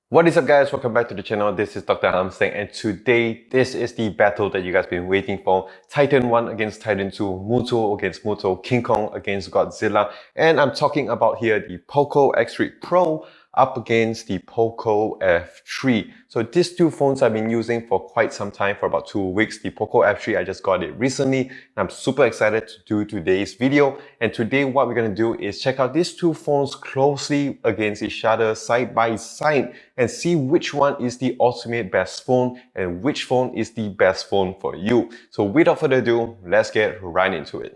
What is up guys, welcome back to the channel. This is Dr. Hamstang and today this is the battle that you guys been waiting for. Titan 1 against Titan 2, Muto against Muto, King Kong against Godzilla, and I'm talking about here the Poco X3 Pro up against the Poco F3. So these two phones I've been using for quite some time, for about 2 weeks. The Poco F3, I just got it recently and I'm super excited to do today's video. And today what we're going to do is check out these two phones closely against each other side by side and see which one is the ultimate best phone and which phone is the best phone for you. So without further ado, let's get right into it.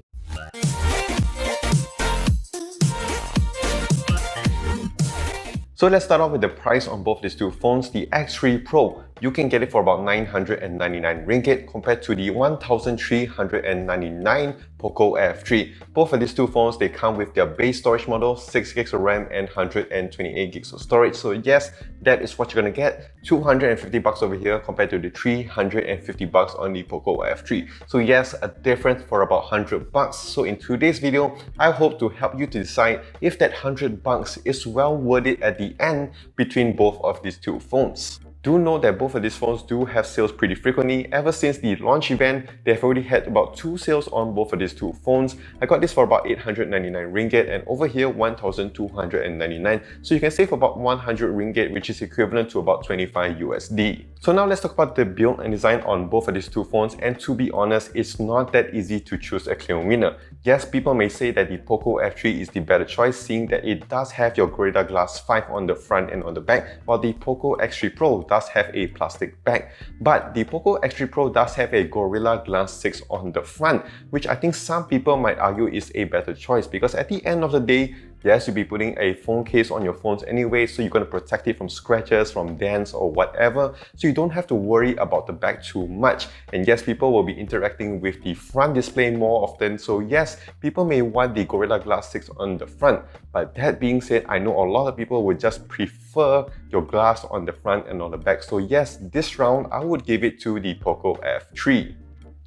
So let's start off with the price on both these two phones. The X3 Pro, you can get it for about 999 ringgit compared to the 1399 Poco F3. Both of these two phones, they come with their base storage model, 6 gigs of RAM and 128 gigs of storage. So yes, that is what you're gonna get. 250 bucks over here compared to the 350 bucks on the Poco F3. So yes, a difference for about 100 bucks. So in today's video, I hope to help you to decide if that 100 bucks is well worth it at the end between both of these two phones. Do know that both of these phones do have sales pretty frequently. Ever since the launch event, they've already had about 2 sales on both of these two phones. I got this for about 899 ringgit and over here 1299. So you can save about 100 ringgit, which is equivalent to about 25 USD. So now let's talk about the build and design on both of these two phones, and to be honest, it's not that easy to choose a clear winner. Yes, people may say that the Poco F3 is the better choice, seeing that it does have your Gorilla Glass 5 on the front and on the back, while the Poco X3 Pro does have a plastic back. But the Poco X3 Pro does have a Gorilla Glass 6 on the front, which I think some people might argue is a better choice because at the end of the day, yes, you'll be putting a phone case on your phones anyway, so you're going to protect it from scratches, from dents or whatever, so you don't have to worry about the back too much. And yes, people will be interacting with the front display more often, so yes, people may want the Gorilla Glass 6 on the front. But that being said, I know a lot of people would just prefer your glass on the front and on the back. So yes, this round I would give it to the Poco F3.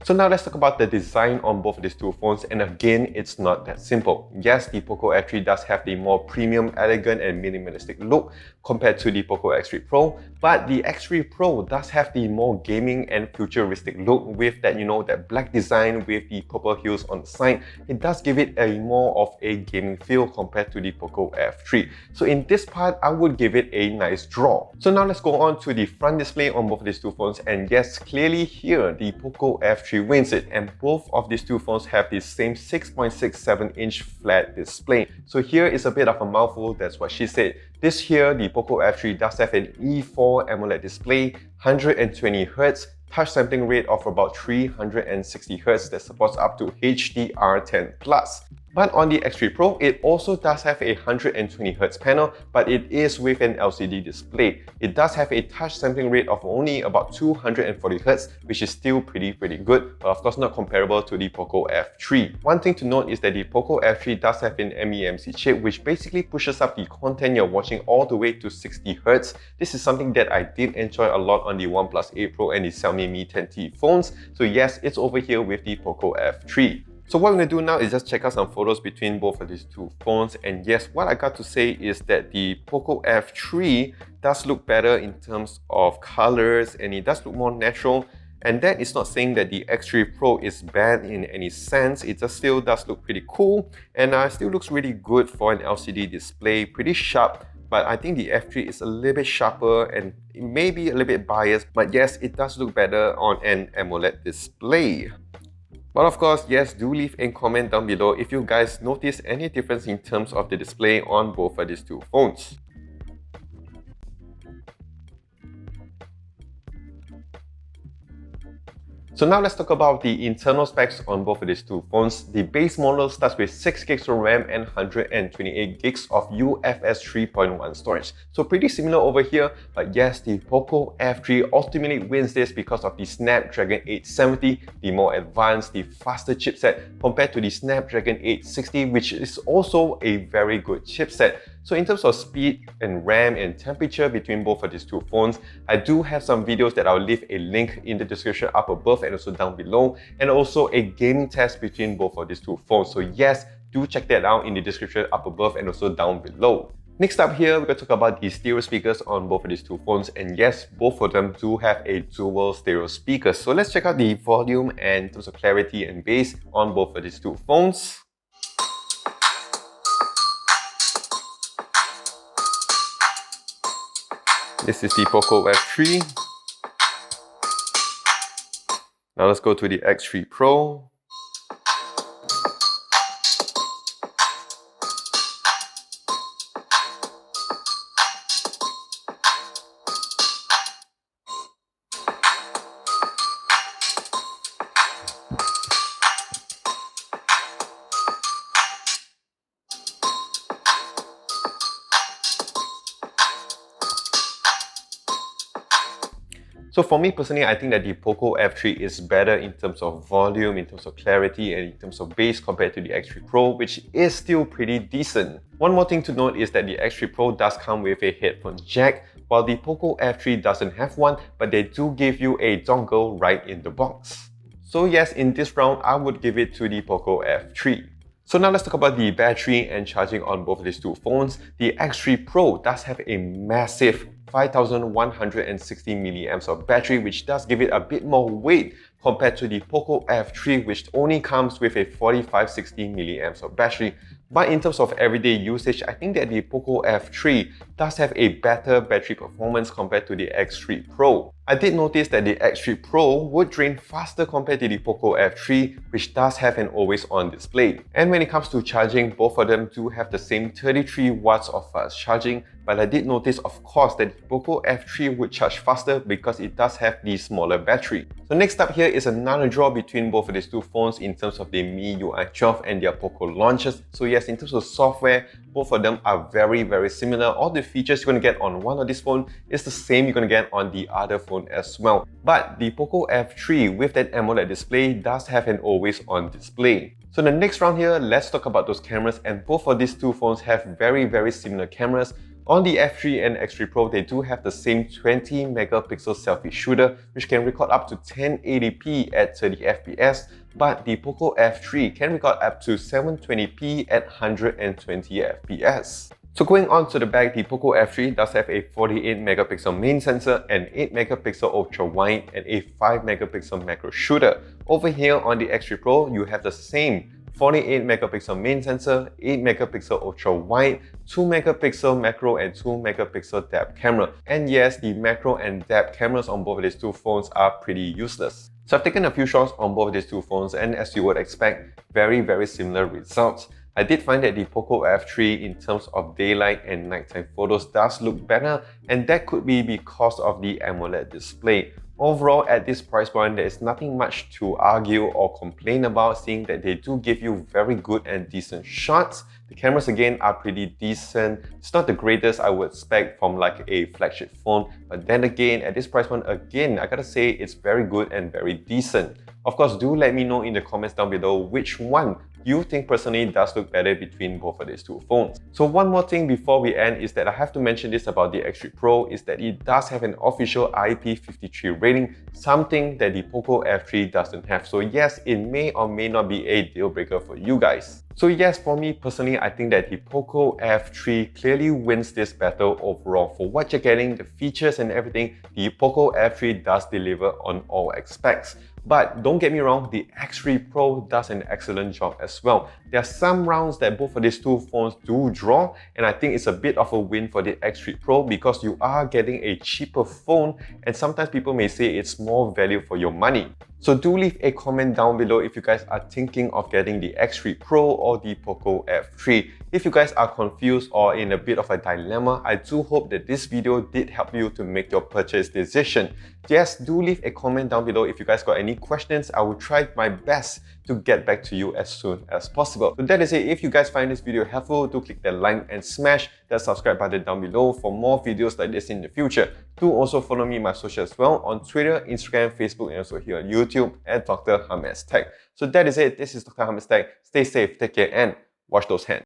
So now let's talk about the design on both of these two phones, and again, it's not that simple. Yes, the Poco F3 does have the more premium, elegant and minimalistic look compared to the Poco X3 Pro, but the X3 Pro does have the more gaming and futuristic look with that, that black design with the purple hues on the side. It does give it a more of a gaming feel compared to the Poco F3. So in this part, I would give it a nice draw. So now let's go on to the front display on both of these two phones, and yes, clearly here, the Poco F3 wins it, and both of these two phones have the same 6.67-inch flat display. So here is a bit of a mouthful, that's what she said. This here, the Poco F3 does have an E4 AMOLED display, 120Hz, touch sampling rate of about 360Hz that supports up to HDR10+. But on the X3 Pro, it also does have a 120Hz panel, but it is with an LCD display. It does have a touch sampling rate of only about 240Hz, which is still pretty good, but of course not comparable to the Poco F3. One thing to note is that the Poco F3 does have an MEMC chip, which basically pushes up the content you're watching all the way to 60Hz. This is something that I did enjoy a lot on the OnePlus 8 Pro and the Xiaomi Mi 10T phones. So yes, it's over here with the Poco F3. So what I'm going to do now is just check out some photos between both of these two phones, and yes, what I got to say is that the Poco F3 does look better in terms of colors and it does look more natural. And that is not saying that the X3 Pro is bad in any sense, it just still does look pretty cool and still looks really good for an LCD display, pretty sharp. But I think the F3 is a little bit sharper and maybe a little bit biased, but yes, it does look better on an AMOLED display. But of course, yes, do leave a comment down below if you guys notice any difference in terms of the display on both of these two phones. So now let's talk about the internal specs on both of these two phones. The base model starts with 6 gigs of RAM and 128 gigs of UFS 3.1 storage. So pretty similar over here, but yes, the Poco F3 ultimately wins this because of the Snapdragon 870, the more advanced, the faster chipset compared to the Snapdragon 860, which is also a very good chipset. So in terms of speed and RAM and temperature between both of these two phones, I do have some videos that I'll leave a link in the description up above and also down below, and also a gaming test between both of these two phones. So yes, do check that out in the description up above and also down below. Next up here, we're going to talk about the stereo speakers on both of these two phones, and yes, both of them do have a dual stereo speaker. So let's check out the volume and in terms of clarity and bass on both of these two phones. This is the Poco F3. Now let's go to the X3 Pro. So for me personally, I think that the Poco F3 is better in terms of volume, in terms of clarity, and in terms of bass compared to the X3 Pro, which is still pretty decent. One more thing to note is that the X3 Pro does come with a headphone jack, while the Poco F3 doesn't have one, but they do give you a dongle right in the box. So yes, in this round, I would give it to the Poco F3. So now let's talk about the battery and charging on both of these two phones. The X3 Pro does have a massive 5160 milliamps of battery, which does give it a bit more weight compared to the Poco F3, which only comes with a 4560 milliamps of battery. But in terms of everyday usage, I think that the Poco F3 does have a better battery performance compared to the X3 Pro. I did notice that the X3 Pro would drain faster compared to the Poco F3, which does have an always-on display. And when it comes to charging, both of them do have the same 33 watts of fast charging, but I did notice, of course, that the Poco F3 would charge faster because it does have the smaller battery. So next up here is another draw between both of these two phones in terms of the MIUI 12 and their Poco launches. So yes, in terms of software, both of them are very similar. All the features you're going to get on one of this phone is the same you're going to get on the other phone as well. But the Poco F3 with that AMOLED display does have an always-on display. So the next round here, let's talk about those cameras, and both of these two phones have very similar cameras. On the F3 and X3 Pro, they do have the same 20 megapixel selfie shooter, which can record up to 1080p at 30 FPS, but the Poco F3 can record up to 720p at 120 FPS. So going on to the back, the Poco F3 does have a 48 megapixel main sensor, an 8 megapixel ultra wide, and a 5 megapixel macro shooter. Over here on the X3 Pro, you have the same 48 megapixel main sensor, 8 megapixel ultra wide, 2 megapixel macro and 2 megapixel depth camera. And yes, the macro and depth cameras on both of these two phones are pretty useless. So I've taken a few shots on both of these two phones, and as you would expect, very similar results. I did find that the Poco F3 in terms of daylight and nighttime photos does look better, and that could be because of the AMOLED display. Overall, at this price point, there is nothing much to argue or complain about, seeing that they do give you very good and decent shots. The cameras again are pretty decent. It's not the greatest I would expect from like a flagship phone, but then again, at this price point, again, I gotta say it's very good and very decent. Of course, do let me know in the comments down below which one you think personally does look better between both of these two phones. So one more thing before we end is that I have to mention this about the X3 Pro is that it does have an official IP53 rating, something that the Poco F3 doesn't have. So yes, it may or may not be a deal breaker for you guys. So yes, for me personally, I think that the Poco F3 clearly wins this battle overall. For what you're getting, the features and everything, the Poco F3 does deliver on all aspects. But don't get me wrong, the X3 Pro does an excellent job as well. There are some rounds that both of these two phones do draw, and I think it's a bit of a win for the X3 Pro because you are getting a cheaper phone, and sometimes people may say it's more value for your money. So do leave a comment down below if you guys are thinking of getting the X3 Pro or the Poco F3. If you guys are confused or in a bit of a dilemma, I do hope that this video did help you to make your purchase decision. Yes, do leave a comment down below if you guys got any questions. I will try my best to get back to you as soon as possible. So that is it. If you guys find this video helpful, do click that like and smash that subscribe button down below for more videos like this in the future. Do also follow me on my social as well on Twitter, Instagram, Facebook, and also here on YouTube at Dr. Hames Tech. So that is it. This is Dr. Hames Tech. Stay safe, take care, and wash those hands.